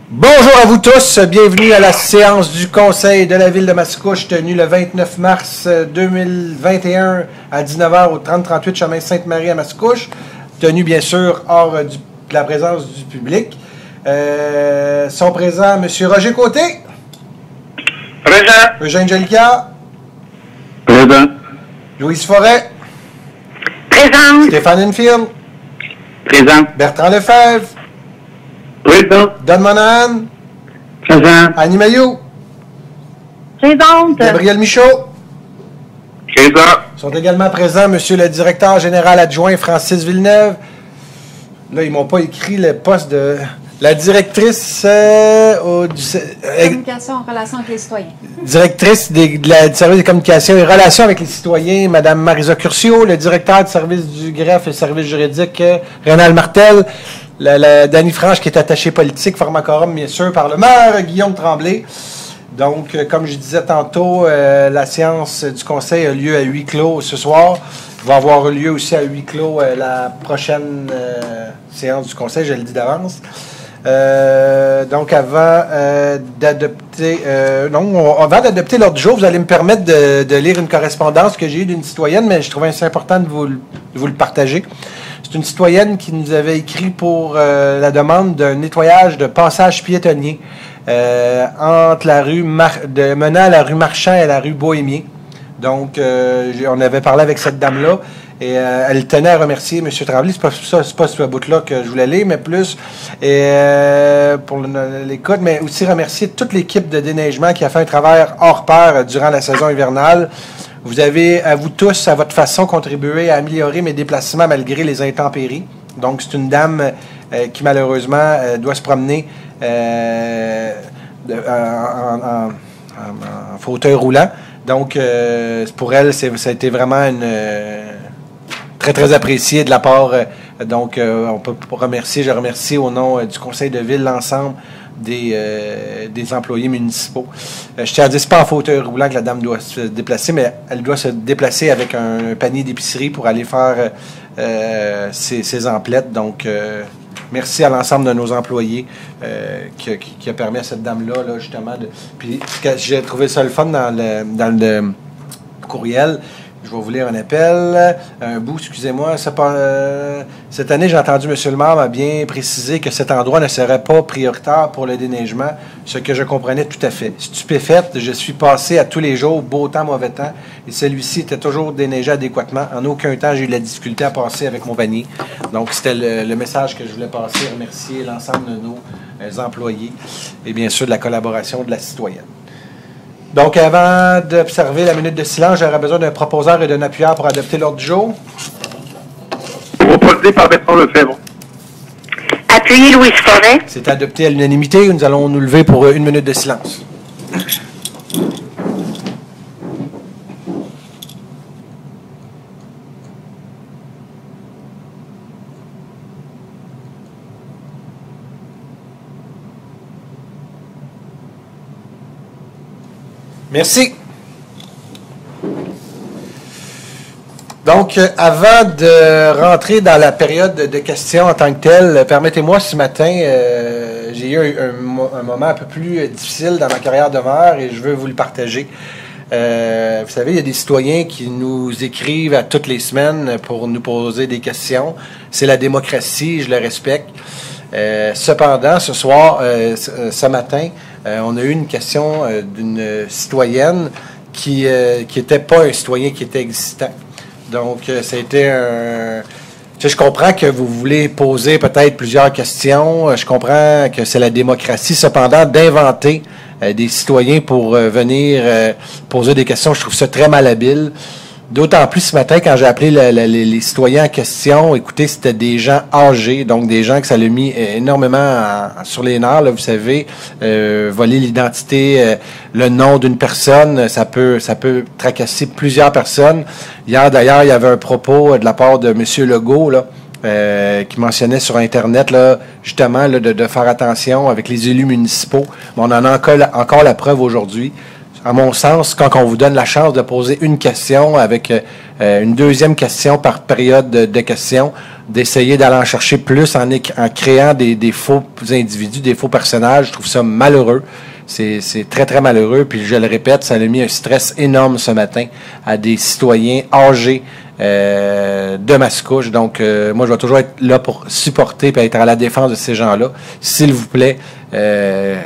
Bonjour à vous tous, bienvenue à la séance du Conseil de la Ville de Mascouche tenue le 29 mars 2021 à 19h au 3038 chemin Sainte-Marie à Mascouche, tenue bien sûr hors de la présence du public. Sont présents M. Roger Côté. Présent. Eugène Jolicoeur. Présent. Louise Forêt. Présente. Stéphane Enfield. Présent. Bertrand Lefebvre. Présent. Don Monahan. Présent. Annie Mailloux. Présente. Gabriel Michaud. Présent. Sont également présents M. le directeur général adjoint Francis Villeneuve. Là, ils m'ont pas écrit le poste de la directrice Communication en relation avec les citoyens. directrice du service de communication et relations avec les citoyens, Mme Marisa Curcio, le directeur du service du greffe et service juridique, Rénal Martel, Danny Franche, qui est attaché politique, Pharmacorum, bien sûr, par le maire Guillaume Tremblay. Donc, comme je disais tantôt, la séance du Conseil a lieu à huis clos ce soir. Il va avoir lieu aussi à huis clos la prochaine séance du Conseil, je le dis d'avance. Donc, avant d'adopter l'ordre du jour, vous allez me permettre de lire une correspondance que j'ai eue d'une citoyenne, mais je trouvais c'est important de vous le partager. C'est une citoyenne qui nous avait écrit pour la demande d'un nettoyage de passage piétonnier entre la rue menant à la rue Marchand et à la rue Bohémien. Donc, on avait parlé avec cette dame-là et elle tenait à remercier M. Tremblay. C'est pas ce bout-là que je voulais lire, mais plus pour l'écoute, mais aussi remercier toute l'équipe de déneigement qui a fait un travail hors pair durant la saison hivernale. Vous avez, à vous tous, à votre façon, contribué à améliorer mes déplacements malgré les intempéries. Donc, c'est une dame qui, malheureusement, doit se promener en fauteuil roulant. Donc, pour elle, ça a été vraiment très, très apprécié de la part. Donc, on peut remercier, je remercie au nom du Conseil de Ville l'ensemble des employés municipaux. Je tiens à dire, c'est pas en fauteuil roulant que la dame doit se déplacer, mais elle doit se déplacer avec un panier d'épicerie pour aller faire ses emplettes. Donc, merci à l'ensemble de nos employés qui a permis à cette dame-là, là, justement, puis j'ai trouvé ça le fun dans le courriel. Je vais vous lire un appel. Un bout, excusez-moi. Cette année, j'ai entendu M. le maire m'a bien précisé que cet endroit ne serait pas prioritaire pour le déneigement, ce que je comprenais tout à fait. Stupéfaite, je suis passé à tous les jours, beau temps, mauvais temps, et celui-ci était toujours déneigé adéquatement. En aucun temps, j'ai eu de la difficulté à passer avec mon panier. Donc, c'était le message que je voulais passer, remercier l'ensemble de nos employés et bien sûr de la collaboration de la citoyenne. Donc, avant d'observer la minute de silence, j'aurais besoin d'un proposeur et d'un appuyeur pour adopter l'ordre du jour. Proposé par Bertrand Lefebvre. Appuyez Louise Forêt. C'est adopté à l'unanimité. Nous allons nous lever pour une minute de silence. Merci. Donc, avant de rentrer dans la période de questions en tant que telle, permettez-moi ce matin, j'ai eu un moment un peu plus difficile dans ma carrière de maire et je veux vous le partager. Vous savez, il y a des citoyens qui nous écrivent à toutes les semaines pour nous poser des questions. C'est la démocratie, je le respecte. Cependant, ce soir, ce matin, on a eu une question d'une citoyenne qui n'était pas un citoyen qui était existant. Donc, ça a été un... Tu sais, je comprends que vous voulez poser peut-être plusieurs questions. Je comprends que c'est la démocratie. Cependant, d'inventer des citoyens pour venir poser des questions, je trouve ça très malhabile. D'autant plus ce matin, quand j'ai appelé les citoyens en question, écoutez, c'était des gens âgés, donc des gens que ça l'a mis énormément sur les nerfs, là, vous savez, voler l'identité, le nom d'une personne, ça peut tracasser plusieurs personnes. Hier, d'ailleurs, il y avait un propos de la part de M. Legault, là, qui mentionnait sur Internet, là, justement, là, de faire attention avec les élus municipaux. Mais on en a encore la preuve aujourd'hui. À mon sens, quand on vous donne la chance de poser une question avec une deuxième question par période de questions, d'essayer d'aller en chercher plus en créant des faux individus, des faux personnages. Je trouve ça malheureux. C'est très, très malheureux. Puis je le répète, ça a mis un stress énorme ce matin à des citoyens âgés de Mascouche. Donc, moi, je vais toujours être là pour supporter et être à la défense de ces gens-là. S'il vous plaît,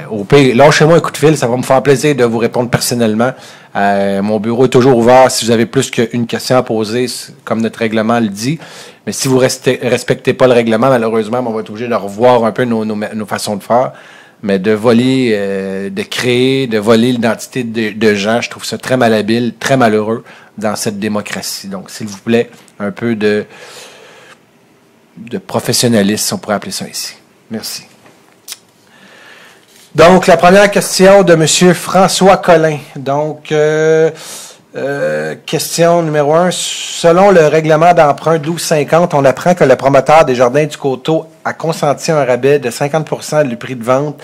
au pire, lâchez-moi un coup de fil. Ça va me faire plaisir de vous répondre personnellement. Mon bureau est toujours ouvert si vous avez plus qu'une question à poser, comme notre règlement le dit. Mais si vous respectez pas le règlement, malheureusement, on va être obligé de revoir un peu nos façons de faire. Mais de voler, de créer, de voler l'identité de gens, je trouve ça très malhabile, très malheureux dans cette démocratie. Donc, s'il vous plaît, un peu de professionnalisme, on pourrait appeler ça ici. Merci. Donc, la première question de M. François Collin. Donc, question numéro 1. Selon le règlement d'emprunt 1250, on apprend que le promoteur des Jardins du Coteau a consenti un rabais de 50% du prix de vente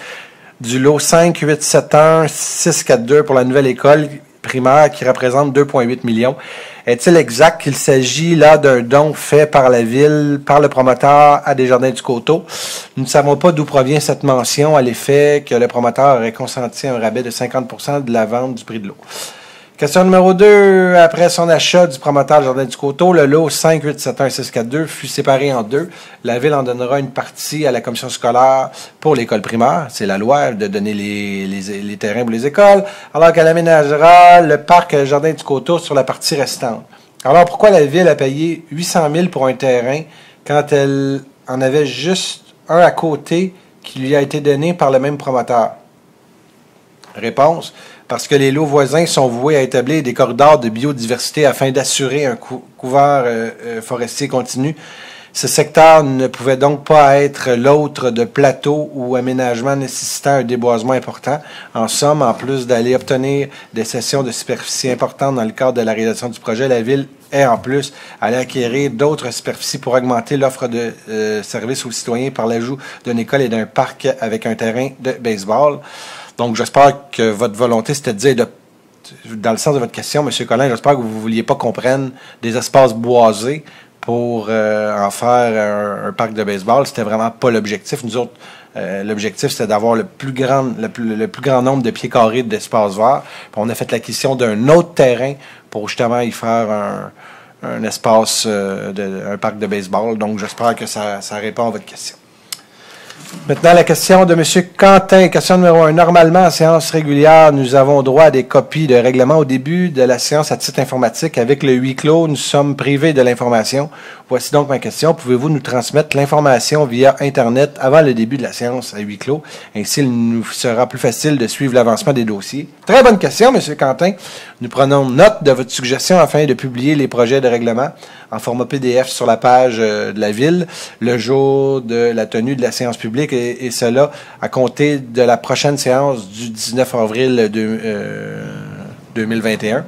du lot 5871642 pour la nouvelle école primaire qui représente 2,8 millions. Est-il exact qu'il s'agit là d'un don fait par la ville, par le promoteur à des Jardins du Coteau? Nous ne savons pas d'où provient cette mention à l'effet que le promoteur aurait consenti un rabais de 50% de la vente du prix de l'eau. Question numéro 2. Après son achat du promoteur Jardin du Coteau, le lot 5871642 fut séparé en deux. La Ville en donnera une partie à la commission scolaire pour l'école primaire. C'est la loi de donner les terrains pour les écoles, alors qu'elle aménagera le parc Jardin du Coteau sur la partie restante. Alors, pourquoi la Ville a payé 800 000 pour un terrain quand elle en avait juste un à côté qui lui a été donné par le même promoteur? Réponse. Parce que les lots voisins sont voués à établir des corridors de biodiversité afin d'assurer un couvert forestier continu. Ce secteur ne pouvait donc pas être l'autre de plateaux ou aménagements nécessitant un déboisement important. En somme, en plus d'aller obtenir des cessions de superficie importantes dans le cadre de la réalisation du projet, la Ville est en plus allée acquérir d'autres superficies pour augmenter l'offre de services aux citoyens par l'ajout d'une école et d'un parc avec un terrain de baseball. Donc, j'espère que votre volonté, c'était de dire, dans le sens de votre question, M. Collin, j'espère que vous ne vouliez pas qu'on prenne des espaces boisés pour en faire un parc de baseball. C'était vraiment pas l'objectif. Nous autres, l'objectif, c'était d'avoir le plus grand nombre de pieds carrés d'espace vert. Puis on a fait l'acquisition d'un autre terrain pour justement y faire un espace, un parc de baseball. Donc, j'espère que ça répond à votre question. Maintenant, la question de M. Quentin. Question numéro 1. Normalement, en séance régulière, nous avons droit à des copies de règlement au début de la séance à titre informatique. Avec le huis clos, nous sommes privés de l'information. Voici donc ma question. Pouvez-vous nous transmettre l'information via Internet avant le début de la séance à huis clos? Ainsi, il nous sera plus facile de suivre l'avancement des dossiers. Très bonne question, M. Quentin. Nous prenons note de votre suggestion afin de publier les projets de règlement en format PDF sur la page de la Ville le jour de la tenue de la séance publique et cela à compter de la prochaine séance du 19 avril 2021.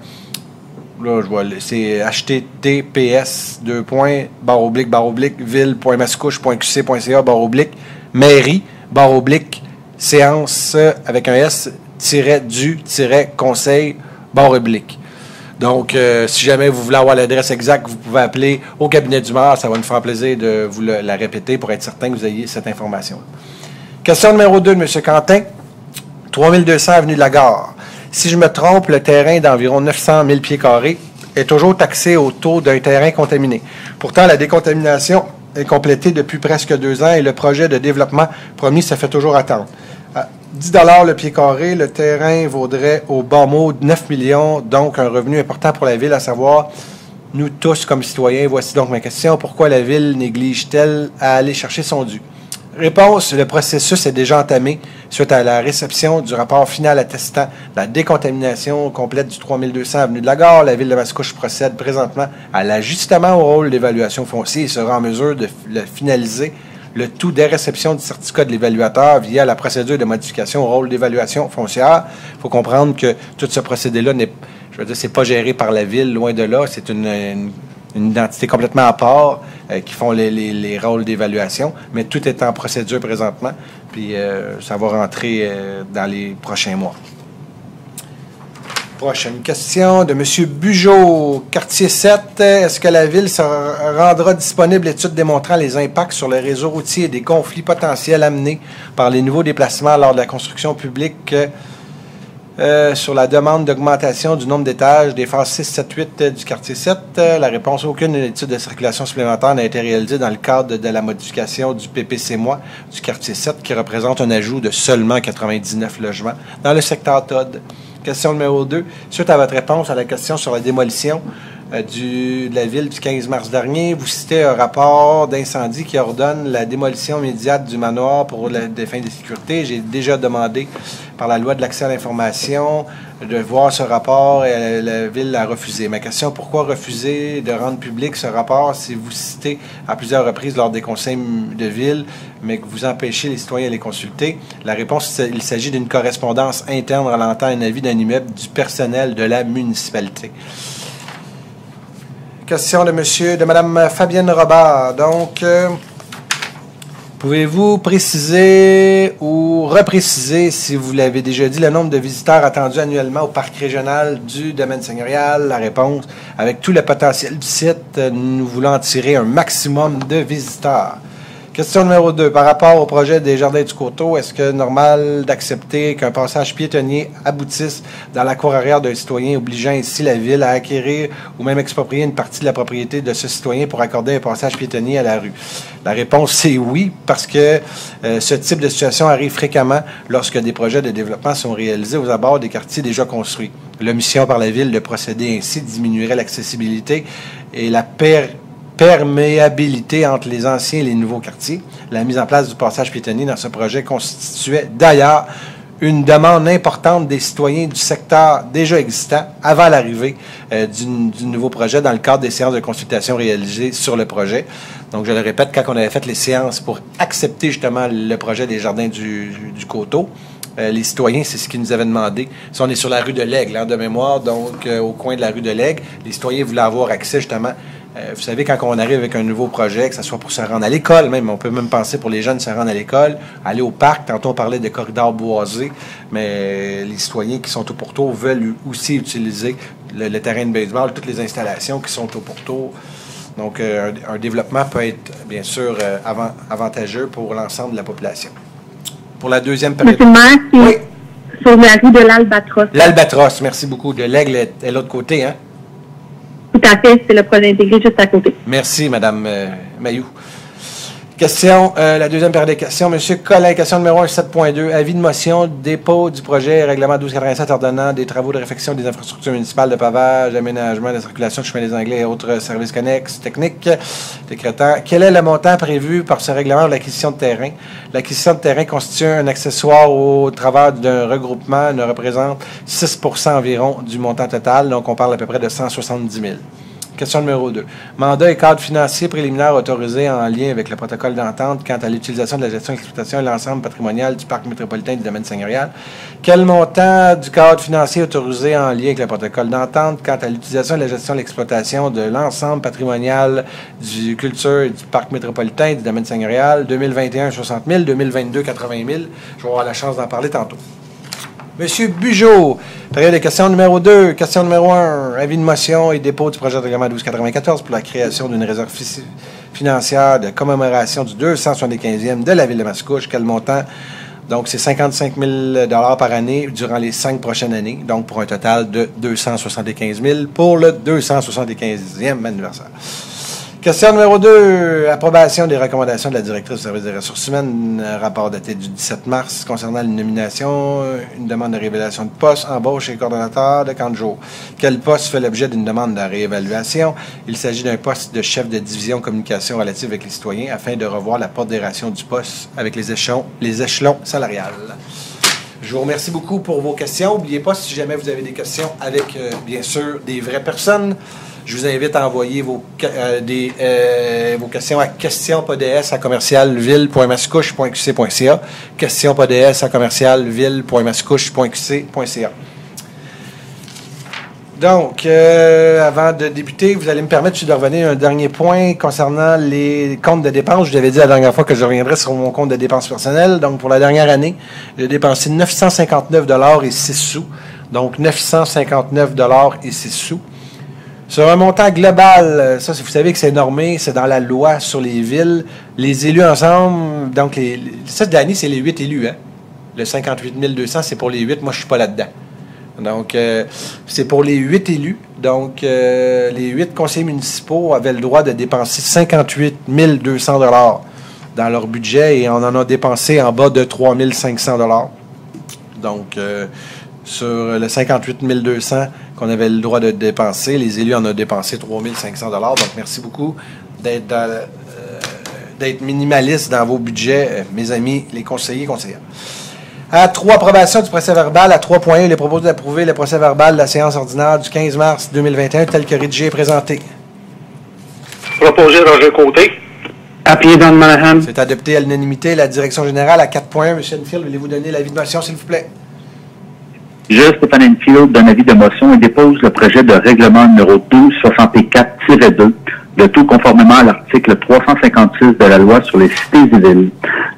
Là, je vois, c'est https://ville.mascouche.qc.ca/mairie/ séance avec un s-du-conseil/. Donc, si jamais vous voulez avoir l'adresse exacte, vous pouvez appeler au cabinet du maire. Ça va nous faire plaisir de vous la répéter pour être certain que vous ayez cette information. Question numéro 2 de M. Quentin. 3200 avenue de la Gare. Si je me trompe, le terrain d'environ 900 000 pieds carrés est toujours taxé au taux d'un terrain contaminé. Pourtant, la décontamination est complétée depuis presque 2 ans et le projet de développement promis se fait toujours attendre. À 10 $ le pied carré, le terrain vaudrait au bas mot 9 millions, donc un revenu important pour la Ville, à savoir nous tous comme citoyens. Voici donc ma question. Pourquoi la Ville néglige-t-elle à aller chercher son dû? Réponse, le processus est déjà entamé suite à la réception du rapport final attestant la décontamination complète du 3200 avenue de la Gare. La Ville de Mascouche procède présentement à l'ajustement au rôle d'évaluation foncière et sera en mesure de le finaliser le tout des réceptions du certificat de l'évaluateur via la procédure de modification au rôle d'évaluation foncière. Il faut comprendre que tout ce procédé-là c'est pas géré par la Ville, loin de là. C'est une identité complètement à part qui font les rôles d'évaluation, mais tout est en procédure présentement, puis ça va rentrer dans les prochains mois. Prochaine question de M. Bugeaud, quartier 7. Est-ce que la Ville se rendra disponible l'étude démontrant les impacts sur le réseau routier et des conflits potentiels amenés par les nouveaux déplacements lors de la construction publique sur la demande d'augmentation du nombre d'étages des phases 6, 7, 8 du quartier 7? La réponse, aucune étude de circulation supplémentaire n'a été réalisée dans le cadre de la modification du PPC-MOI du quartier 7 qui représente un ajout de seulement 99 logements dans le secteur Todd. Question numéro 2. Suite à votre réponse à la question sur la démolition de la Ville du 15 mars dernier, vous citez un rapport d'incendie qui ordonne la démolition immédiate du manoir pour des fins de sécurité. J'ai déjà demandé par la loi de l'accès à l'information de voir ce rapport et la Ville a refusé. Ma question, pourquoi refuser de rendre public ce rapport si vous citez à plusieurs reprises lors des conseils de Ville, mais que vous empêchez les citoyens de les consulter? La réponse, il s'agit d'une correspondance interne relantant un avis d'un immeuble du personnel de la municipalité. Question de Mme Fabienne Robert. Donc, pouvez-vous préciser ou repréciser, si vous l'avez déjà dit, le nombre de visiteurs attendus annuellement au parc régional du domaine seigneurial? La réponse, avec tout le potentiel du site, nous voulons en tirer un maximum de visiteurs. Question numéro 2. Par rapport au projet des Jardins du Coteau, est-ce que normal d'accepter qu'un passage piétonnier aboutisse dans la cour arrière d'un citoyen, obligeant ainsi la Ville à acquérir ou même exproprier une partie de la propriété de ce citoyen pour accorder un passage piétonnier à la rue? La réponse, c'est oui, parce que ce type de situation arrive fréquemment lorsque des projets de développement sont réalisés aux abords des quartiers déjà construits. L'omission par la Ville de procéder ainsi diminuerait l'accessibilité et la perméabilité entre les anciens et les nouveaux quartiers. La mise en place du passage piétonnier dans ce projet constituait d'ailleurs une demande importante des citoyens du secteur déjà existant avant l'arrivée du nouveau projet dans le cadre des séances de consultation réalisées sur le projet. Donc, je le répète, quand on avait fait les séances pour accepter justement le projet des Jardins du Coteau, les citoyens, c'est ce qu'ils nous avaient demandé. Si on est sur la rue de l'Aigle, de mémoire, donc au coin de la rue de l'Aigle, les citoyens voulaient avoir accès justement. Vous savez, quand on arrive avec un nouveau projet, que ce soit pour se rendre à l'école, même, on peut même penser pour les jeunes se rendre à l'école, aller au parc. Tantôt, on parlait de corridors boisés, mais les citoyens qui sont au pourtour veulent aussi utiliser le terrain de baseball, toutes les installations qui sont au pourtour. Donc, un développement peut être, bien sûr, avantageux pour l'ensemble de la population. Pour la deuxième période. Monsieur le maire, oui. Sur la rue de l'Albatros. L'Albatros, merci beaucoup. De l'Aigle est de l'autre côté, hein? Tout à fait, c'est le projet intégré juste à côté. Merci, Mme Mayou. Question, la deuxième période des questions. Monsieur Collin, question numéro 1, 7.2. Avis de motion, dépôt du projet, règlement 1287 ordonnant des travaux de réfection des infrastructures municipales de pavage, d'aménagement, de circulation de chemin des Anglais et autres services connexes techniques, décrétant quel est le montant prévu par ce règlement de l'acquisition de terrain. L'acquisition de terrain constitue un accessoire au travers d'un regroupement, ne représente 6% environ du montant total, donc on parle à peu près de 170 000. Question numéro 2. Mandat et cadre financier préliminaire autorisé en lien avec le protocole d'entente quant à l'utilisation de la gestion et l'exploitation et l'ensemble patrimonial du parc métropolitain du domaine seigneurial. Quel montant du cadre financier autorisé en lien avec le protocole d'entente quant à l'utilisation de la gestion et l'exploitation de l'ensemble patrimonial du culture et du parc métropolitain du domaine seigneurial? 2021, 60 000. 2022, 80 000. Je vais avoir la chance d'en parler tantôt. Monsieur Bugeaud, période de question numéro 2. Question numéro 1. Avis de motion et dépôt du projet de règlement 1294 pour la création d'une réserve financière de commémoration du 275e de la Ville de Mascouche. Quel montant? Donc, c'est 55 000 par année durant les 5 prochaines années. Donc, pour un total de 275 000 pour le 275e anniversaire. Question numéro 2. Approbation des recommandations de la directrice du service des ressources humaines. Rapport daté du 17 mars concernant une nomination, une demande de révélation de poste, embauche et coordonnateur de camp de jour. Quel poste fait l'objet d'une demande de réévaluation? Il s'agit d'un poste de chef de division communication relative avec les citoyens afin de revoir la pondération du poste avec les échelons salariales. Je vous remercie beaucoup pour vos questions. N'oubliez pas, si jamais vous avez des questions avec, bien sûr, des vraies personnes, je vous invite à envoyer vos questions à questionspods@commercialville.mascouche.qc.ca. questionspods@commercialville.mascouche.qc.ca. Donc, avant de débuter, vous allez me permettre de revenir à un dernier point concernant les comptes de dépenses. Je vous avais dit la dernière fois que je reviendrais sur mon compte de dépenses personnelles. Donc, pour la dernière année, j'ai dépensé 959 $ et 6 sous. Donc, 959 et 6 sous. Sur un montant global, ça, vous savez que c'est normé, c'est dans la loi sur les villes. Les élus ensemble, donc, cette année, c'est les 8 élus, hein? Le 58 200, c'est pour les 8. Moi, je ne suis pas là-dedans. Donc, c'est pour les 8 élus. Donc, les 8 conseillers municipaux avaient le droit de dépenser 58 200 dans leur budget et on en a dépensé en bas de 3 500 Donc, sur le 58 200 qu'on avait le droit de dépenser, les élus en ont dépensé 3 500 Donc, merci beaucoup d'être minimaliste dans vos budgets, mes amis, les conseillers et conseillères. À 3, approbation du procès-verbal. À 3.1, il est proposé d'approuver le procès-verbal de la séance ordinaire du 15 mars 2021 tel que rédigé et présenté. Proposé Roger Côté. Appuyé dans le Manahan. C'est adopté à l'unanimité. La direction générale à 4.1. M. Enfield, voulez-vous donner l'avis de motion, s'il vous plaît? Je, Stéphane Enfield, donne avis de motion et dépose le projet de règlement numéro 1264-2, le tout conformément à l'article 356 de la loi sur les cités et villes.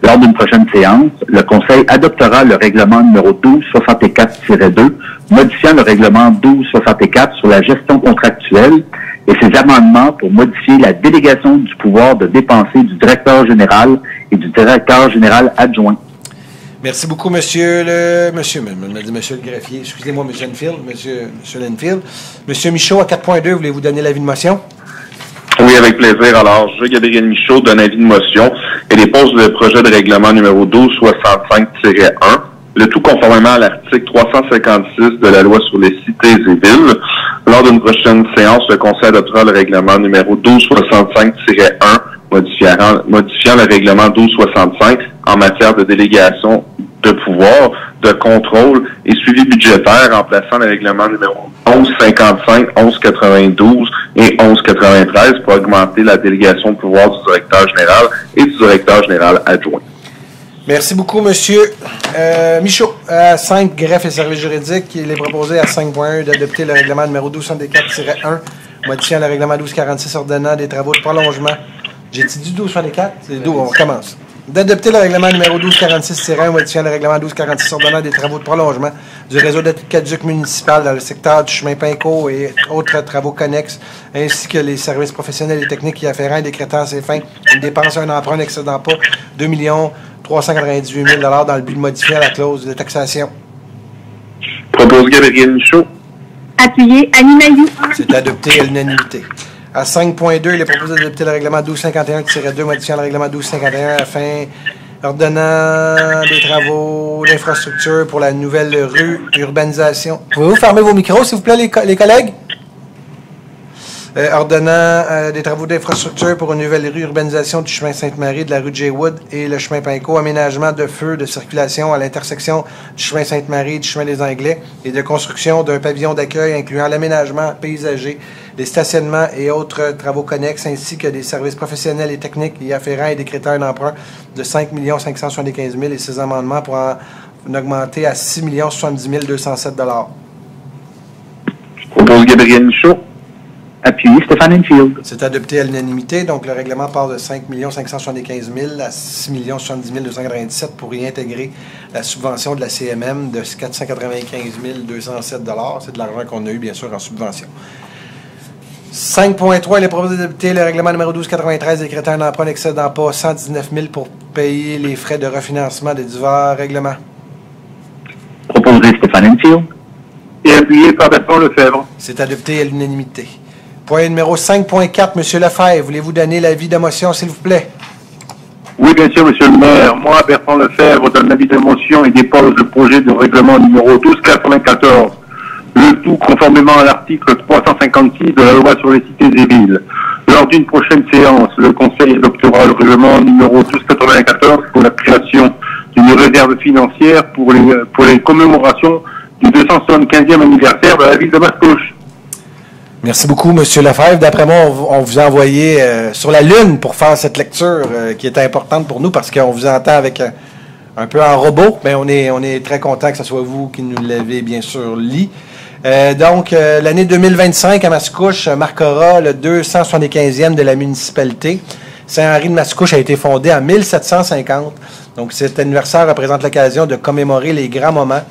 Lors d'une prochaine séance, le Conseil adoptera le règlement numéro 1264-2, modifiant le règlement 1264 sur la gestion contractuelle et ses amendements pour modifier la délégation du pouvoir de dépenser du directeur général et du directeur général adjoint. Merci beaucoup, monsieur le greffier. Excusez-moi, monsieur Enfield, monsieur Enfield. Monsieur Michaud, à 4.2, voulez-vous donner l'avis de motion? Oui, avec plaisir. Alors, je, Gabriel Michaud, donne avis de motion et dépose le projet de règlement numéro 1265-1, le tout conformément à l'article 356 de la loi sur les cités et villes. Lors d'une prochaine séance, le Conseil adoptera le règlement numéro 1265-1, modifiant le règlement 1265 en matière de délégation de pouvoir, de contrôle et suivi budgétaire, en plaçant le règlement numéro 1155, 1192 et 1193 pour augmenter la délégation de pouvoir du directeur général et du directeur général adjoint. Merci beaucoup, monsieur Michaud. À 5, greffe et services juridiques, il est proposé à 5.1 d'adopter le règlement numéro 1264-1, modifiant le règlement 1246 ordonnant des travaux de prolongement. J'ai-tu dit 1264? C'est 12, on recommence. D'adopter le règlement numéro 1246-1, modifiant le règlement 1246 ordonnant des travaux de prolongement du réseau d'aqueduc municipal dans le secteur du chemin Pinco et autres travaux connexes, ainsi que les services professionnels et techniques y afférents et décrétant à ces fins une dépense à un emprunt n'excédant pas 2 398 000 dans le but de modifier la clause de taxation. Propose Gabriel Michaud. Appuyé, Annie Mailloux. C'est adopté à l'unanimité. À 5.2, il est proposé d'adopter le règlement 1251-2, modifiant le règlement 1251 afin ordonnant des travaux d'infrastructure pour la nouvelle rue urbanisation. Pouvez-vous fermer vos micros, s'il vous plaît, les collègues? Ordonnant des travaux d'infrastructure pour une nouvelle rue urbanisation du chemin Sainte-Marie, de la rue J-Wood et le chemin Pinco, aménagement de feux de circulation à l'intersection du chemin Sainte-Marie et du chemin des Anglais et de construction d'un pavillon d'accueil incluant l'aménagement paysager, les stationnements et autres travaux connexes, ainsi que des services professionnels et techniques y afférents et décrétant un emprunt de 5 575 000 et ses amendements pour en augmenter à 6 70 207 Propose Gabriel Michaud. Appuyé, Stéphane Enfield. C'est adopté à l'unanimité, donc le règlement part de 5 575 000 à 6 70 297 pour y intégrer la subvention de la CMM de 495 207 C'est de l'argent qu'on a eu, bien sûr, en subvention. 5.3, il est proposé d'adopter le règlement numéro 1293 décrétant un emprunt n'excédant pas 119 000 pour payer les frais de refinancement des divers règlements. Proposé Stéphane Enfield. Et appuyé par Bertrand Lefebvre. C'est adopté à l'unanimité. Point numéro 5.4, M. Lefebvre, voulez-vous donner l'avis de motion, s'il vous plaît? Oui, bien sûr, monsieur le maire. Moi, Bertrand Lefebvre, donne l'avis de motion et dépose le projet de règlement numéro 1294. Le tout conformément à l'article 356 de la loi sur les cités et villes. Lors d'une prochaine séance, le Conseil adoptera le règlement numéro 1294 pour la création d'une réserve financière pour les commémorations du 275e anniversaire de la ville de Mascouche. Merci beaucoup, M. Lefebvre. D'après moi, on vous a envoyé sur la Lune pour faire cette lecture qui est importante pour nous parce qu'on vous entend avec un peu en robot, mais on est très content que ce soit vous qui nous l'avez bien sûr lu. Donc, l'année 2025 à Mascouche marquera le 275e de la municipalité. Saint-Henri de Mascouche a été fondé en 1750. Donc, cet anniversaire représente l'occasion de commémorer les grands moments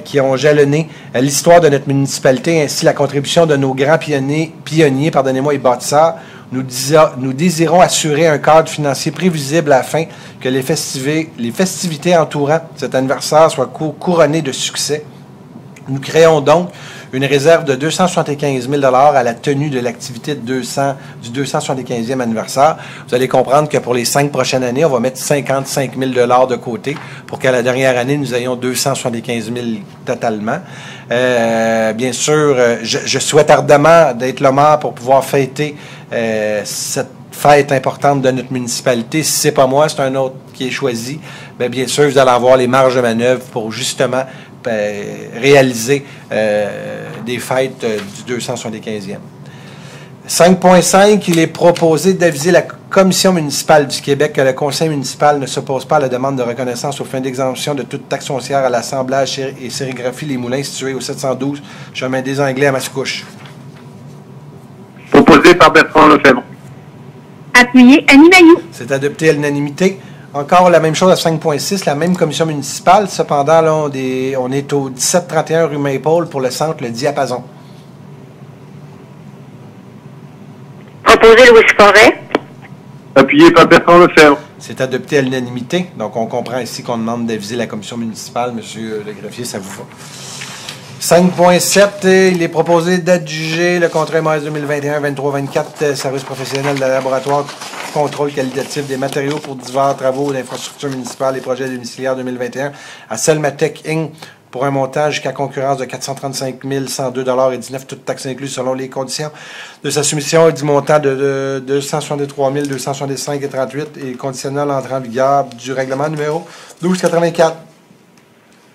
qui ont jalonné l'histoire de notre municipalité, ainsi la contribution de nos grands pionniers et bâtisseurs. Nous désirons assurer un cadre financier prévisible afin que les festivités entourant cet anniversaire soient couronnées de succès. Nous créons donc une réserve de 275 000 à la tenue de l'activité du 275e anniversaire. Vous allez comprendre que pour les 5 prochaines années, on va mettre 55 000 de côté pour qu'à la dernière année, nous ayons 275 000 totalement. Bien sûr, je souhaite ardemment d'être le maire pour pouvoir fêter cette fête importante de notre municipalité. Si c'est pas moi, c'est un autre qui est choisi. Bien sûr, vous allez avoir les marges de manœuvre pour justement réaliser des fêtes du 275e. 5.5, il est proposé d'aviser la Commission municipale du Québec que le Conseil municipal ne s'oppose pas à la demande de reconnaissance aux fins d'exemption de toute taxe foncière à l'assemblage et sérigraphie Les Moulins situés au 712 chemin des Anglais à Mascouche. Proposé par Bertrand Lefebvre. Appuyé Annie Mailloux. C'est adopté à l'unanimité. Encore la même chose à 5.6, la même commission municipale. Cependant, là, on est au 1731 rue Maple pour le centre Le Diapason. Proposé Louis Forêt. Appuyé par Bertrand Lefebvre. C'est adopté à l'unanimité. Donc, on comprend ici qu'on demande d'aviser la commission municipale. Monsieur le greffier, ça vous va. 5.7, il est proposé d'adjuger le contrat MAS 2021-23-24, service professionnel de laboratoire, contrôle qualitatif des matériaux pour divers travaux d'infrastructure municipale et projets domiciliaires 2021 à Selmatech Inc. pour un montant jusqu'à concurrence de 435 102,19 toutes taxes incluses selon les conditions de sa soumission et du montant de 263 265,38 et conditionnel entrée en vigueur du règlement numéro 1284.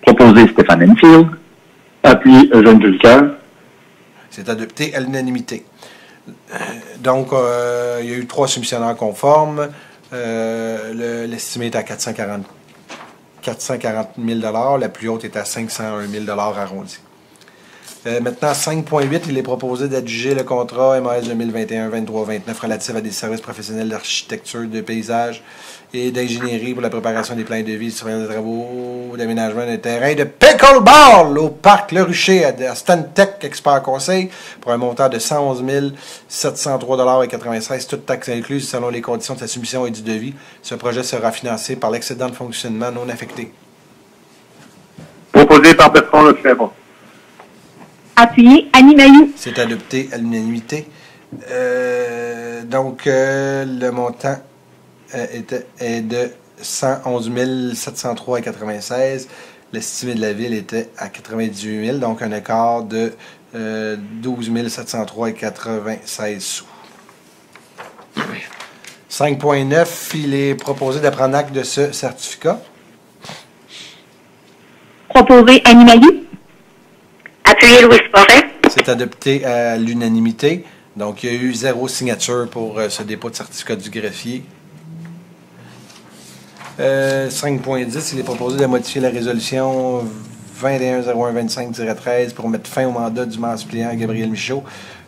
Proposé Stéphane Enfield. Appuyé Eugène Jolicoeur. C'est adopté à l'unanimité. Donc, il y a eu 3 soumissionnaires conformes. L'estimé est à 440 000 $. La plus haute est à 501 000 $ arrondi. Maintenant, 5.8, il est proposé d'adjuger le contrat MAS 2021-23-29 relatif à des services professionnels d'architecture, de paysage et d'ingénierie pour la préparation des plans de vie, surveillance des travaux, d'aménagement d'un terrain de pickleball au parc Le Rucher à Stantec Expert Conseil pour un montant de 111 703,96 $, toutes taxes incluses selon les conditions de sa soumission et du devis. Ce projet sera financé par l'excédent de fonctionnement non affecté. Proposé par Bertrand Lefebvre. Appuyé Annie Mailloux. C'est adopté à l'unanimité. Donc, le montant est de 111 703,96 $. L'estimé de la ville était à 98 000 $, donc un écart de 12 703,96 sous. 5.9, il est proposé de prendre acte de ce certificat. Proposé Annie Mailloux. Appuyé Louis Forêt. C'est adopté à l'unanimité. Donc, il y a eu 0 signature pour ce dépôt de certificat du greffier. 5.10, il est proposé de modifier la résolution 210125-13 pour mettre fin au mandat du maire suppléant Gabriel Michaud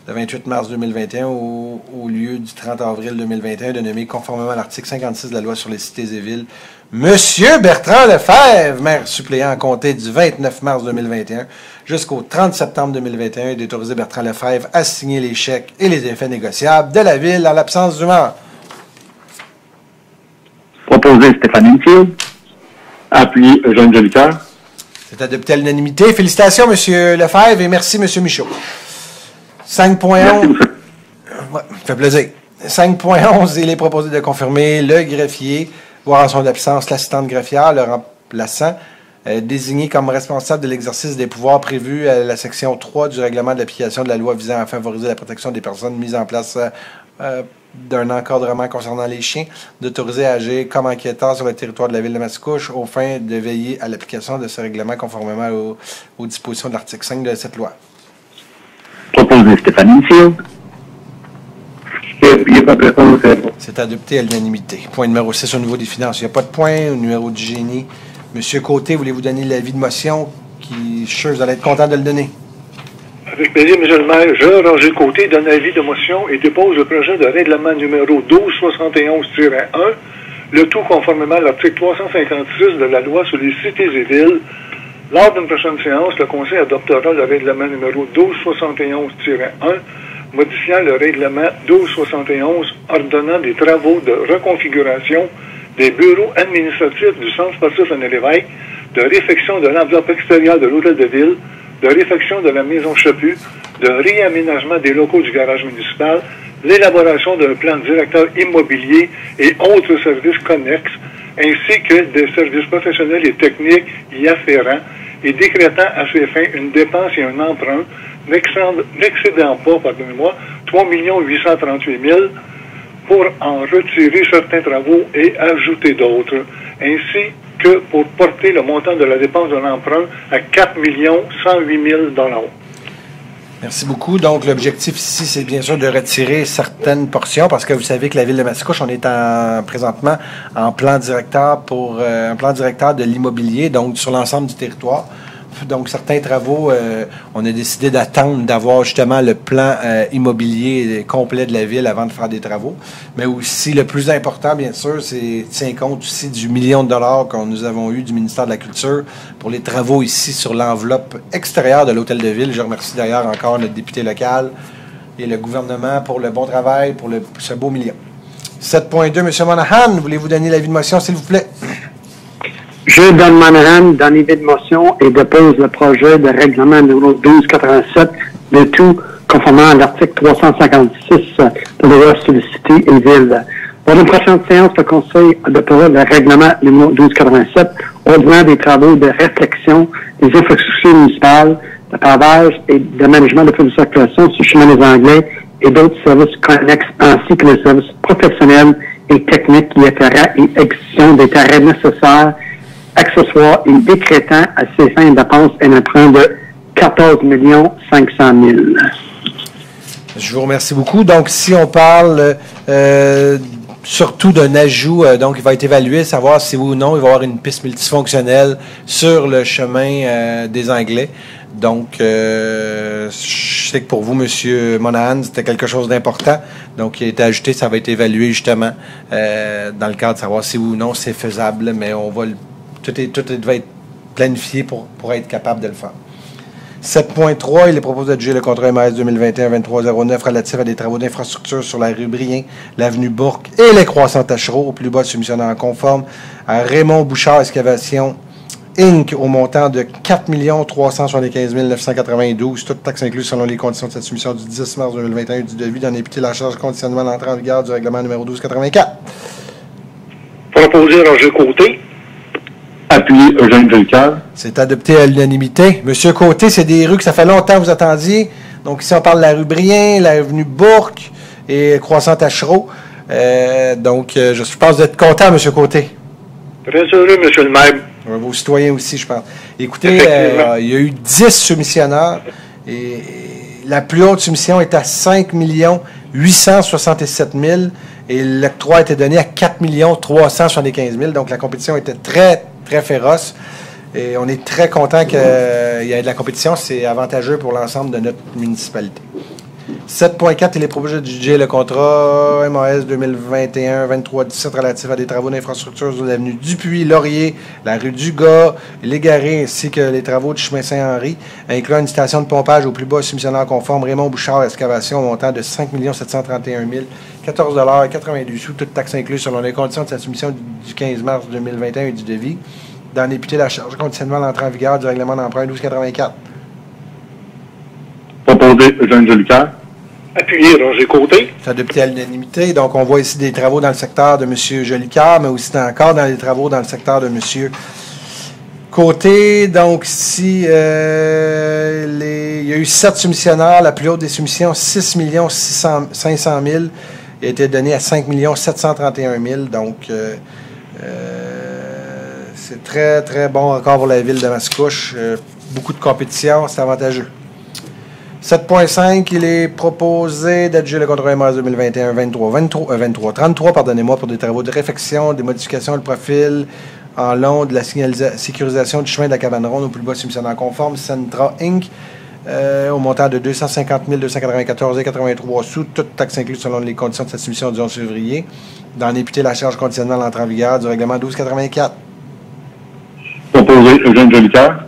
le 28 mars 2021 au lieu du 30 avril 2021 de nommer conformément à l'article 56 de la loi sur les cités et villes Monsieur Bertrand Lefebvre, maire suppléant à compter du 29 mars 2021 jusqu'au 30 septembre 2021 et d'autoriser Bertrand Lefebvre à signer les chèques et les effets négociables de la ville en l'absence du maire. Proposé Stéphane Enfield. Appuyé Eugène Jolicoeur. C'est adopté à l'unanimité. Félicitations, M. Lefebvre, et merci, M. Michaud. 5.11. Ouais, ça fait plaisir. 5.11, il est proposé de confirmer le greffier, voire en son absence, l'assistante greffière, le remplaçant, désigné comme responsable de l'exercice des pouvoirs prévus à la section 3 du règlement de l'application de la loi visant à favoriser la protection des personnes mise en place d'un encadrement concernant les chiens, d'autoriser à agir comme enquêteur sur le territoire de la ville de Mascouche aux fins de veiller à l'application de ce règlement conformément aux dispositions de l'article 5 de cette loi. Proposé Stéphane Enfield. C'est adopté à l'unanimité. Point numéro 6 au niveau des finances. Il n'y a pas de point. Au numéro du génie. Monsieur Côté, voulez-vous donner l'avis de motion qui, je suis sûr, vous allez être content de le donner. Avec plaisir, M. le maire. Je, Roger Côté, donne avis de motion et dépose le projet de règlement numéro 1271-1, le tout conformément à l'article 356 de la loi sur les cités et villes, Lors d'une prochaine séance, le Conseil adoptera le règlement numéro 1271-1, modifiant le règlement 1271 ordonnant des travaux de reconfiguration des bureaux administratifs du Centre sportif René Lévesque, de réfection de l'enveloppe extérieure de l'hôtel de ville, de réfection de la maison Chaput, de réaménagement des locaux du garage municipal, l'élaboration d'un plan directeur immobilier et autres services connexes, ainsi que des services professionnels et techniques y afférents, et décrétant à ces fins une dépense et un emprunt n'excédant pas, pardonnez-moi, 3 838 000 pour en retirer certains travaux et ajouter d'autres, ainsi que pour porter le montant de la dépense de l'emprunt à 4 108 000 $. Merci beaucoup. Donc, l'objectif ici, c'est bien sûr de retirer certaines portions parce que vous savez que la ville de Mascouche, on est présentement en plan directeur pour un plan directeur de l'immobilier, donc sur l'ensemble du territoire. Donc, certains travaux, on a décidé d'attendre d'avoir justement le plan immobilier complet de la ville avant de faire des travaux. Mais aussi, le plus important, bien sûr, c'est tient compte aussi du $1 million que nous avons eu du ministère de la Culture pour les travaux ici sur l'enveloppe extérieure de l'hôtel de ville. Je remercie d'ailleurs encore notre député local et le gouvernement pour le bon travail, pour ce beau million. 7.2, M. Monahan, voulez-vous donner l'avis de motion, s'il vous plaît? Je, Don Monahan, donne l'avis de motion et dépose le projet de règlement numéro 1287, le tout conformément à l'article 356 de la loi sur les cités et villes. Pour une prochaine séance, le Conseil adoptera le règlement numéro 1287, ordonnant des travaux de réflexion des infrastructures municipales, de pavage et de management de flux de circulation sur le chemin des Anglais et d'autres services connexes, ainsi que les services professionnels et techniques y afférents et exécution des terrains nécessaires, accessoires et décrétant à ces fins de dépenses un emprunt de 14 500 000. Je vous remercie beaucoup. Donc, si on parle surtout d'un ajout, donc il va être évalué, savoir si oui ou non il va y avoir une piste multifonctionnelle sur le chemin des Anglais. Donc, je sais que pour vous, M. Monahan, c'était quelque chose d'important. Donc, il a été ajouté, ça va être évalué justement dans le cadre de savoir si oui ou non c'est faisable, mais on va tout devait être planifié pour être capable de le faire. 7.3, il est proposé d'adjuger le contrat MS 2021-2309 relatif à des travaux d'infrastructure sur la rue Brien, l'avenue Bourque et les croissants Tachereau, au plus bas soumissionnaire conforme à Raymond Bouchard Excavation Inc. au montant de 4 375 992, toute taxe incluse selon les conditions de cette soumission du 10 mars 2021 du devis d'en imputer la charge conditionnellement d'entrée en vigueur du règlement numéro 1284. Proposé Roger Côté. Appuyé Eugène Jolicoeur. C'est adopté à l'unanimité. Monsieur Côté, c'est des rues que ça fait longtemps que vous attendiez. Donc ici, on parle de la rue Brien, l'avenue Bourque et Croissant Tachereau. Donc, je pense que vous êtes content, Monsieur Côté. Très heureux, Monsieur le maire. Vos citoyens aussi, je pense. Écoutez, il y a eu 10 soumissionnaires et la plus haute soumission est à 5 867 000 et l'octroi a été donné à 4 375 000. Donc, la compétition était très, très féroce et on est très content qu'il y ait de la compétition. C'est avantageux pour l'ensemble de notre municipalité. 7.4, il est proposé d'adjuger le contrat MAS 2021-23-17 relatif à des travaux d'infrastructure sur l'avenue Dupuis, Laurier, la rue Dugas, Légaré, ainsi que les travaux du chemin Saint-Henri, incluant une station de pompage au plus bas soumissionnaire conforme Raymond Bouchard Excavation au montant de 5 731 000, 14,82 $, toute taxe incluse selon les conditions de sa soumission du 15 mars 2021 et du devis, d'en imputer la charge conditionnellement l'entrée en vigueur du règlement d'emprunt 1284. Proposé Eugène Jolicoeur. Appuyé Roger Côté. C'est adopté à l'unanimité. Donc, on voit ici des travaux dans le secteur de M. Jolicoeur, mais aussi encore dans les travaux dans le secteur de M. Côté. Donc, ici, il y a eu 7 soumissionnaires. La plus haute des soumissions, 6 500 000, a été donnée à 5 731 000. Donc, c'est très, très bon encore pour la ville de Mascouche. Beaucoup de compétition, c'est avantageux. 7.5, il est proposé d'adjuger le contrat MS 2021-33, pardonnez-moi, pour des travaux de réfection, des modifications de profil en long de la sécurisation du chemin de la cabane ronde au plus bas soumissionnaire conforme, Centra Inc., au montant de 250 294,83 $, toute taxe incluse selon les conditions de cette soumission du 11 février, d'en imputer la charge conditionnellement à l'entrée en vigueur du règlement 1284. Proposé Eugène Jolicoeur.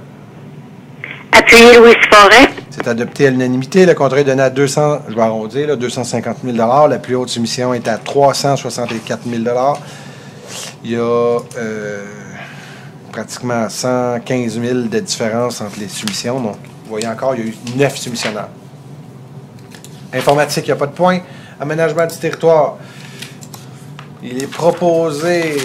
Appuyez Louise Forêt. C'est adopté à l'unanimité. Le contrat est donné à 200, je vais arrondir, là, 250 000 $. La plus haute soumission est à 364 000 $. Il y a pratiquement 115 000 de différence entre les soumissions. Donc, vous voyez encore, il y a eu 9 soumissionnaires. Informatique, il n'y a pas de point. Aménagement du territoire. Il est proposé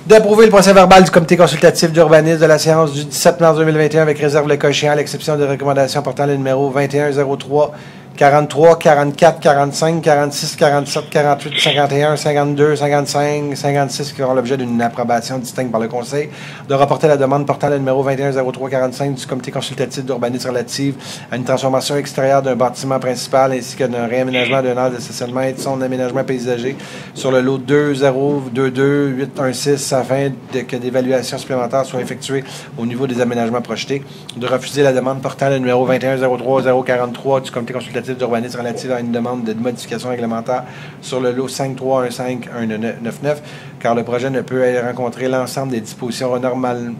d'approuver le procès verbal du comité consultatif d'urbanisme de la séance du 17 mars 2021 avec réserve le cas échéant à l'exception des recommandations portant le numéro 2103 43, 44, 45, 46, 47, 48, 51, 52, 55, 56 qui auront l'objet d'une approbation distincte par le Conseil, de rapporter la demande portant le numéro 210345 du comité consultatif d'urbanisme relative à une transformation extérieure d'un bâtiment principal ainsi que d'un réaménagement d'un aire de stationnement et de son aménagement paysager sur le lot 2022816 afin que des évaluations supplémentaires soient effectuées au niveau des aménagements projetés, de refuser la demande portant le numéro 2103-043 du comité consultatif d'urbanisme relative à une demande de modification réglementaire sur le lot 5315199, car le projet ne peut rencontrer l'ensemble des dispositions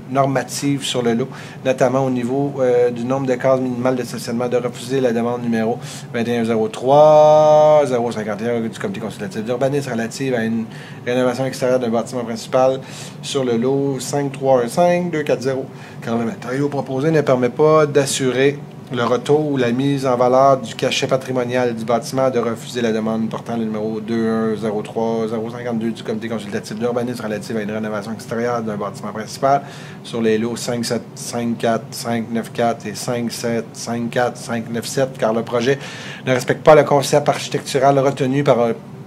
normatives sur le lot, notamment au niveau du nombre de cases minimales de stationnement, de refuser la demande numéro 2103-051 du comité consultatif d'urbanisme relative à une rénovation extérieure d'un bâtiment principal sur le lot 5315240, car le matériau proposé ne permet pas d'assurer le retour ou la mise en valeur du cachet patrimonial du bâtiment, de refuser la demande portant le numéro 2103-052 du comité consultatif d'urbanisme relative à une rénovation extérieure d'un bâtiment principal sur les lots 5754, 594 et 5754, 597, car le projet ne respecte pas le concept architectural retenu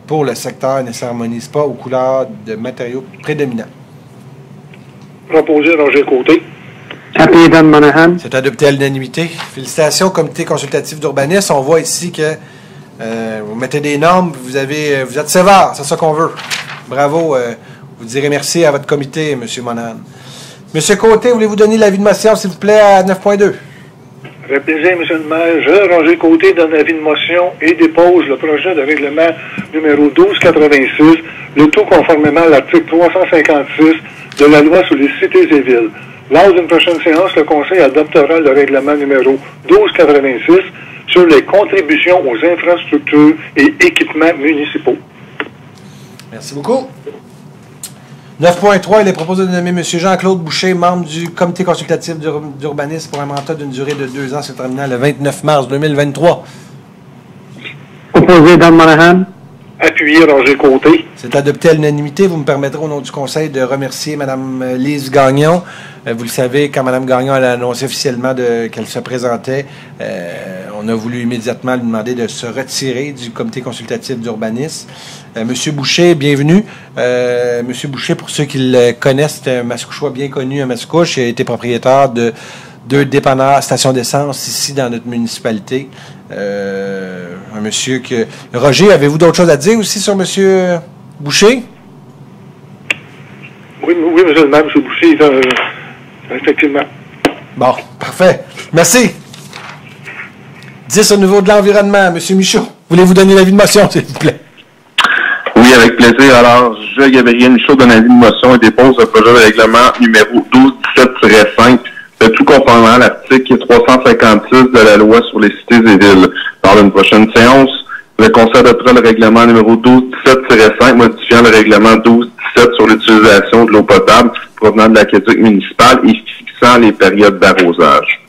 pour le secteur et ne s'harmonise pas aux couleurs de matériaux prédominants. Proposé Roger Côté. Appuyez Dan Monahan. C'est adopté à l'unanimité. Félicitations, comité consultatif d'urbanisme. On voit ici que vous mettez des normes, vous êtes sévère, c'est ça qu'on veut. Bravo. Vous direz merci à votre comité, M. Monahan. M. Côté, voulez-vous donner l'avis de motion, s'il vous plaît, à 9.2? Avec plaisir, M. le maire. Je, Roger Côté, donne l'avis de motion et dépose le projet de règlement numéro 1286, le tout conformément à l'article 356 de la loi sur les cités et villes. Lors d'une prochaine séance, le Conseil adoptera le règlement numéro 1286 sur les contributions aux infrastructures et équipements municipaux. Merci beaucoup. 9.3, il est proposé de nommer M. Jean-Claude Boucher, membre du comité consultatif d'urbanisme pour un mandat d'une durée de 2 ans, se terminant le 29 mars 2023. Opposé Dan Monahan. Appuyé Roger Côté. C'est adopté à l'unanimité. Vous me permettrez au nom du Conseil de remercier Mme Lise Gagnon. Vous le savez, quand Mme Gagnon elle a annoncé officiellement qu'elle se présentait, on a voulu immédiatement lui demander de se retirer du comité consultatif d'urbanisme. Monsieur Boucher, bienvenue. Monsieur Boucher, pour ceux qui le connaissent, c'est un Mascouchois bien connu à Mascouche. Il a été propriétaire de 2 dépanneurs, stations d'essence ici dans notre municipalité. Un monsieur que... Roger, avez-vous d'autres choses à dire aussi sur monsieur Boucher? Oui, monsieur le maire, monsieur Boucher, effectivement. Bon, parfait. Merci. 10 au niveau de l'environnement. Monsieur Michaud, voulez-vous donner l'avis de motion, s'il vous plaît? Oui, avec plaisir. Alors, je, Gabriel Michaud, donne l'avis de motion et dépose le projet de règlement numéro 1217-5, de tout conformément à l'article 356 de la loi sur les cités et villes. Lors d'une prochaine séance, le Conseil adoptera le règlement numéro 1217-5, modifiant le règlement 1217 sur l'utilisation de l'eau potable provenant de l'aqueduc municipal et fixant les périodes d'arrosage.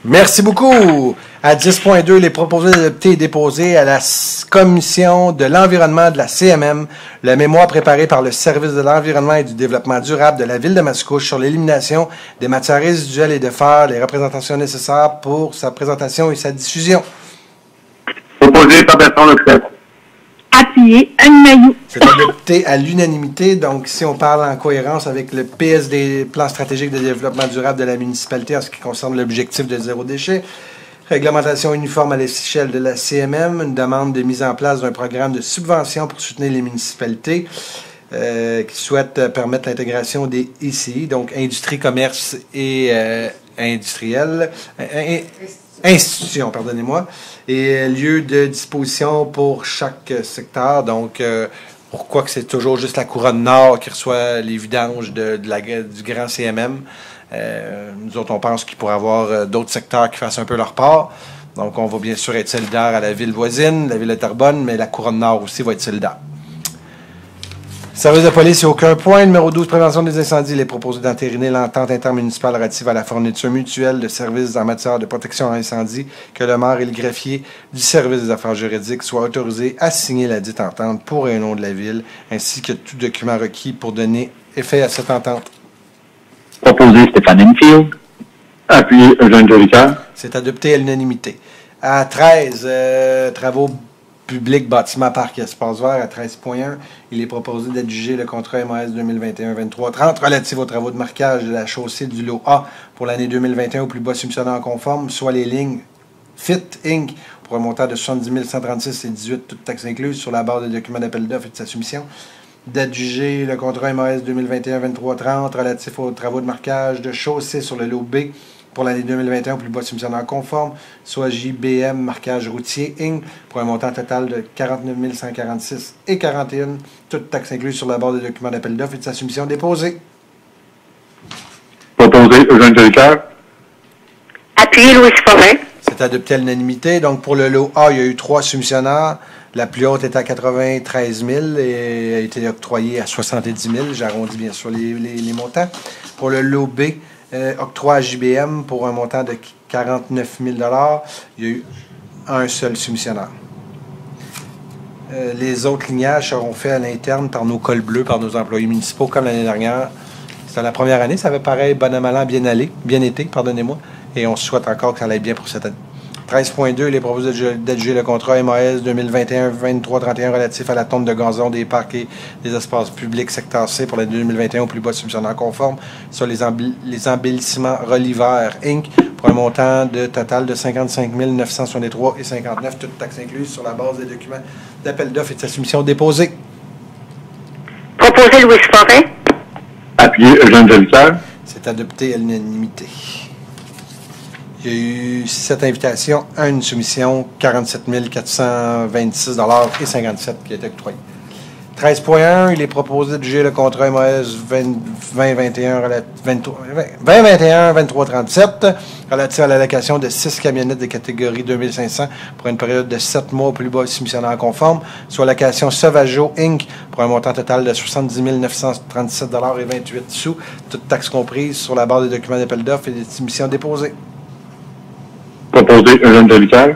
Merci beaucoup. À 10.2, il est proposé d'adopter et déposer à la Commission de l'environnement de la CMM le mémoire préparé par le Service de l'environnement et du développement durable de la Ville de Mascouche sur l'élimination des matières résiduelles et de faire les représentations nécessaires pour sa présentation et sa diffusion. Proposé par Bertrand Lefebvre. Appuyé Anne Mailloux. C'est adopté à l'unanimité. Donc, si on parle en cohérence avec le PSD, Plan stratégique de développement durable de la municipalité en ce qui concerne l'objectif de zéro déchet, réglementation uniforme à l'échelle de la CMM, une demande de mise en place d'un programme de subvention pour soutenir les municipalités qui souhaitent permettre l'intégration des ICI, donc industrie, commerce et industriel. Institution, pardonnez-moi, et lieu de disposition pour chaque secteur. Donc, Pourquoi que c'est toujours juste la couronne nord qui reçoit les vidanges du grand CMM. Nous autres, on pense qu'il pourrait y avoir d'autres secteurs qui fassent un peu leur part. Donc, on va bien sûr être solidaire à la ville voisine, la ville de Terrebonne, mais la couronne nord aussi va être solidaire. Service de police, il n'y a aucun point. Numéro 12, prévention des incendies. Il est proposé d'entériner l'entente intermunicipale relative à la fourniture mutuelle de services en matière de protection à incendie, que le maire et le greffier du service des affaires juridiques soient autorisés à signer la dite entente pour un nom de la ville, ainsi que tout document requis pour donner effet à cette entente. Proposé Stéphane Enfield. Appuyé Eugène Jolicoeur. C'est adopté à l'unanimité. À 13, travaux public, bâtiment, parc et espace vert à 13.1. Il est proposé d'adjuger le contrat MAS 2021-2330 relatif aux travaux de marquage de la chaussée du lot A pour l'année 2021 au plus bas subventionnaire conforme, soit les lignes FIT Inc. pour un montant de 70 136 et 18, toutes taxes incluses, sur la base des documents d'appel d'offres et de sa soumission. D'adjuger le contrat MAS 2021-2330 relatif aux travaux de marquage de chaussée sur le lot B pour l'année 2021 au plus bas subventionnaire conforme, soit JBM Marquage Routier Inc. pour un montant total de 49 146 et 41, toutes taxes incluses, sur la base des documents d'appel d'offres et de sa soumission déposée. Proposé Eugène Jolicoeur. Appuyé Louis Forêt. C'est adopté à l'unanimité. Donc, pour le lot A, il y a eu 3 soumissionnaires. La plus haute est à 93 000 et a été octroyée à 70 000. J'arrondis bien sûr les montants. Pour le lot B, octroi à JBM pour un montant de 49 000 $. Il y a eu un seul soumissionnaire. Les autres lignages seront faits à l'interne par nos cols bleus, par nos employés municipaux, comme l'année dernière. C'était la première année. Ça avait pareil, bon an, mal an, bien été, pardonnez-moi. Et on souhaite encore que ça aille bien pour cette année. 13.2, il est proposé d'adjuger le contrat MAS 2021-2331 relatif à la tonte de gazon des parcs et des espaces publics secteur C pour l'année 2021 au plus bas subventionnaire conforme sur les embellissements Reliver Inc. pour un montant de total de 55 963 et 59, toutes taxes incluses, sur la base des documents d'appel d'offres et de sa soumission déposée. Proposé Louis Forêt. Appuyé Eugène Jolicoeur. C'est adopté à l'unanimité. Il y a eu 7 invitations, une soumission, 47 426 $ et 57 qui a été octroyé. 13.1, il est proposé de juger le contrat MAS 2021-2337 relatif à l'allocation de 6 camionnettes de catégorie 2500 pour une période de 7 mois au plus bas soumissionnaire conforme, soit l'allocation Sauvageau Inc. pour un montant total de 70 937 $ et 28 sous, toutes taxes comprises, sur la base des documents d'appel d'offres et des soumissions déposées. Proposé Eugène Jolicoeur.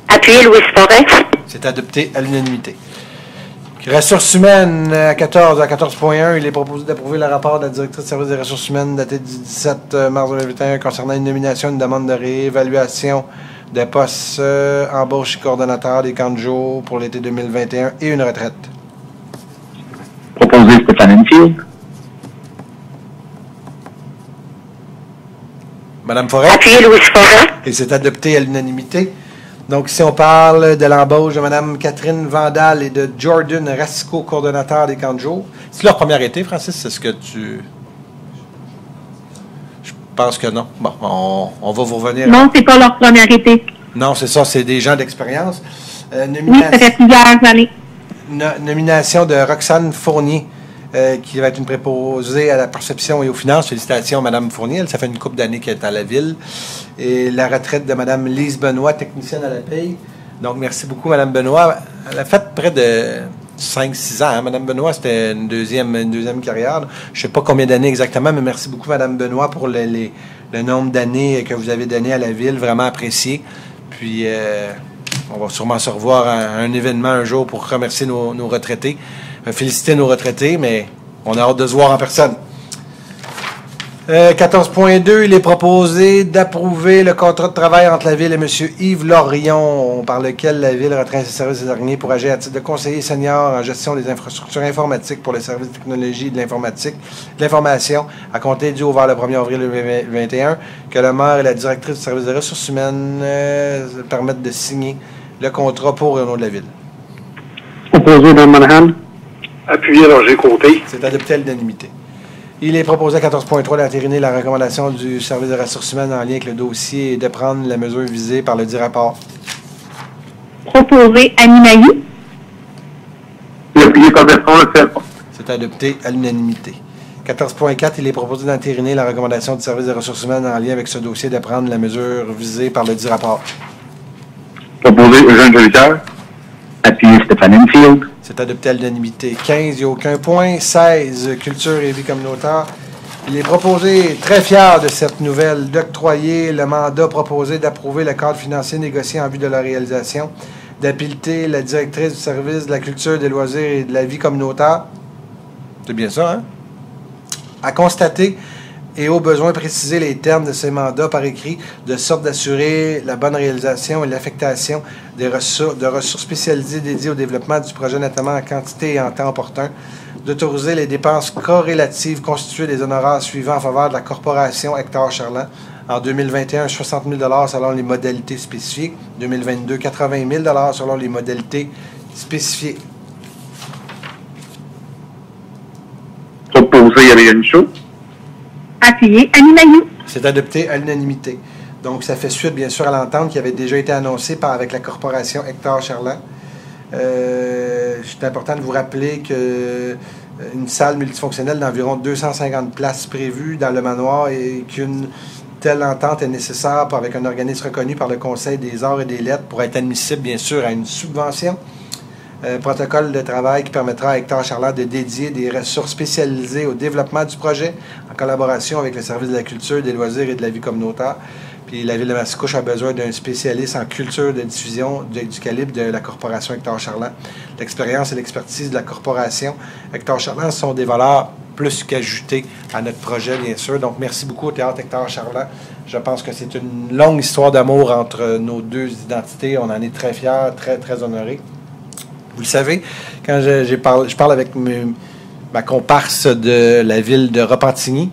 Appuyé Louis Forêt. C'est adopté à l'unanimité. Ressources humaines, à 14.1, il est proposé d'approuver le rapport de la directrice de service des ressources humaines daté du 17 mars 2021 concernant une nomination, une demande de réévaluation des postes embauche et coordonnateur des camps de jour pour l'été 2021 et une retraite. Proposé Stéphane Enfield. Madame Forêt. Appuyé Louis Forêt. Et c'est adopté à l'unanimité. Donc, si on parle de l'embauche de Mme Catherine Vandal et de Jordan Rasco, coordonnateur des camps de jour. C'est leur premier été, Francis? C'est ce que tu... Je pense que non. Bon, on va vous revenir. Non, c'est pas leur premier été. Non, c'est ça, c'est des gens d'expérience. Oui, ça fait plusieurs années. Nomination de Roxane Fournier, qui va être une préposée à la perception et aux finances. Félicitations, Mme Fournier. Ça fait une couple d'années qu'elle est à la ville. Et la retraite de Mme Lise Benoît, technicienne à la paye. Donc, merci beaucoup, Mme Benoît. Elle a fait près de 5-6 ans. Hein? Mme Benoît, c'était une deuxième carrière. Je ne sais pas combien d'années exactement, mais merci beaucoup, Mme Benoît, pour le nombre d'années que vous avez donné à la ville. Vraiment apprécié. Puis, on va sûrement se revoir à un événement un jour pour remercier nos retraités. Féliciter nos retraités, mais on a hâte de se voir en personne. 14.2, il est proposé d'approuver le contrat de travail entre la Ville et M. Yves Lorion, par lequel la Ville retient ses services derniers pour agir à titre de conseiller senior en gestion des infrastructures informatiques pour les services de technologie de l'informatique, de l'information, à compter du ouvert le 1er avril 2021, que le maire et la directrice du service des ressources humaines permettent de signer le contrat pour et au nom de la Ville. Opposé dans Monahan. Appuyé Roger Côté. C'est adopté à l'unanimité. Il est proposé à 14.3 d'entériner la recommandation du service des ressources humaines en lien avec le dossier et de prendre la mesure visée par le dit rapport. Proposé Annie Mailly. C'est appuyé par Bertrand Lefebvre. C'est adopté à l'unanimité. 14.4, il est proposé d'entériner la recommandation du service des ressources humaines en lien avec ce dossier de prendre la mesure visée par le dit rapport. Proposé Eugène Jolicoeur. Appuyé Stéphane Enfield. C'est adopté à l'unanimité. 15, il n'y a aucun point. 16, culture et vie communautaire. Il est proposé, très fier de cette nouvelle, d'octroyer le mandat proposé d'approuver le cadre financier négocié en vue de la réalisation, d'habiliter la directrice du service de la culture, des loisirs et de la vie communautaire. C'est bien ça, hein? À constater et au besoin préciser les termes de ces mandats par écrit, de sorte d'assurer la bonne réalisation et l'affectation de ressources spécialisées dédiées au développement du projet, notamment en quantité et en temps opportun, d'autoriser les dépenses corrélatives constituées des honoraires suivants en faveur de la corporation Hector Charland. En 2021, 60 000 selon les modalités spécifiées. 2022, 80 000 selon les modalités spécifiées. Proposé Gabriel Michaud. Appuyé Annie Mailloux. C'est adopté à l'unanimité. Donc, ça fait suite, bien sûr, à l'entente qui avait déjà été annoncée avec la corporation Hector Charland. C'est important de vous rappeler qu'une salle multifonctionnelle d'environ 250 places prévues dans le manoir et qu'une telle entente est nécessaire avec un organisme reconnu par le Conseil des arts et des lettres pour être admissible, bien sûr, à une subvention. Protocole de travail qui permettra à Hector Charland de dédier des ressources spécialisées au développement du projet en collaboration avec le service de la culture, des loisirs et de la vie communautaire. Puis la Ville de Mascouche a besoin d'un spécialiste en culture de diffusion du calibre de la corporation Hector Charland. L'expérience et l'expertise de la corporation Hector Charland sont des valeurs plus qu'ajoutées à notre projet, bien sûr. Donc, merci beaucoup au Théâtre Hector Charland. Je pense que c'est une longue histoire d'amour entre nos deux identités. On en est très fiers, très, très honorés. Vous le savez, quand je parle avec ma comparse de la ville de Repentigny,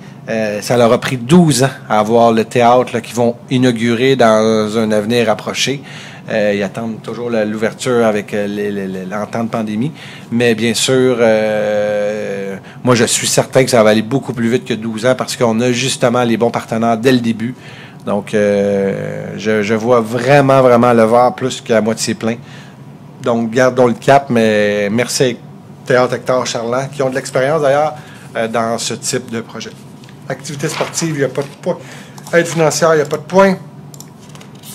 ça leur a pris 12 ans à avoir le théâtre qu'ils vont inaugurer dans un avenir rapproché. Ils attendent toujours l'ouverture avec l'entente de pandémie. Mais bien sûr, moi, je suis certain que ça va aller beaucoup plus vite que 12 ans parce qu'on a justement les bons partenaires dès le début. Donc, je vois vraiment, vraiment le verre plus qu'à moitié plein. Donc, gardons le cap, mais merci à Théâtre Hector Charland, qui ont de l'expérience d'ailleurs dans ce type de projet. Activité sportive, il n'y a pas de point. Aide financière, il n'y a pas de point.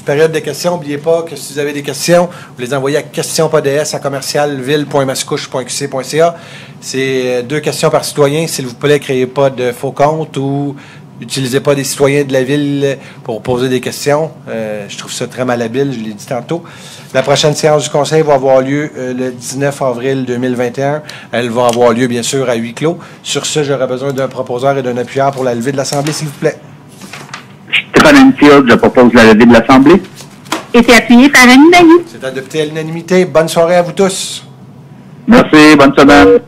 Période de questions, n'oubliez pas que si vous avez des questions, vous les envoyez à questions.pods@commercialville.mascouche.qc.ca. C'est 2 questions par citoyen. S'il vous plaît, créez pas de faux comptes ou n'utilisez pas des citoyens de la ville pour poser des questions. Je trouve ça très malhabile, je l'ai dit tantôt. La prochaine séance du Conseil va avoir lieu le 19 avril 2021. Elle va avoir lieu, bien sûr, à huis clos. Sur ce, j'aurais besoin d'un proposeur et d'un appuyeur pour la levée de l'Assemblée, s'il vous plaît. Stéphane Enfield, je propose la levée de l'Assemblée. Et c'est appuyé par Annie Mailloux. C'est adopté à l'unanimité. Bonne soirée à vous tous. Merci, bonne semaine.